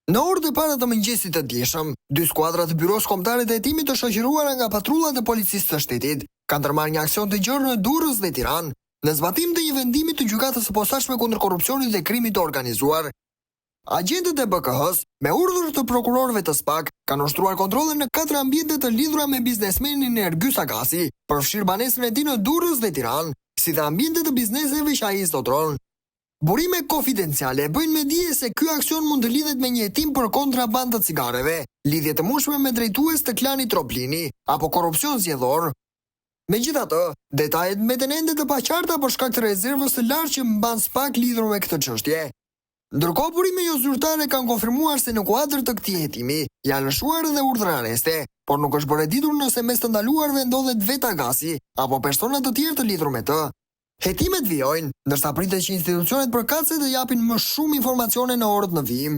Në orët e para të mëngjesit të dieshëm, 2 skuadra të byros kombëtare të hetimit të shoqëruara nga patrullat e policisë së shtetit kanë ndërmarrë një aksion të gjerë në Durrës dhe Tiranë, në zbatim të një vendimi të gjykatës së posaçme kundër korrupsionit dhe krimit të organizuar. Agjentët e BKH-s, me urdhër të prokurorëve të SPAK, kanë ushtruar kontrolle në 4 ambiente të lidhura me biznesmenin Ergys Agasi, përfshirë banesën e tij në Durrës dhe Tiranë, si dhe ambiente të bizneseve që ai zotron. Burime konfidenciale bëjnë me dije se ky aksion mund të lidhet me një hetim për kontrabandë të cigareve, lidhje të mundshme me drejtues të klanit Troplini apo korrupsion zgjedhor. Megjithatë, detajet mbeten ende të paqarta për shkak të rezervës së lartë që mban SPAK lidhur me këtë çështje. Ndërkohë, burime jo zyrtare kanë konfirmuar se në kuadër të këtij hetimi janë lëshuar edhe urdhra arreste, por nuk është bërë ditur nëse mes të ndaluarve ndodhet vetë Agasi apo persona të tjerë të lidhur me të. Hetimet vijojnë, ndërsa pritet që institucionet përkatëse të japin më shumë informacione në orët në vijim.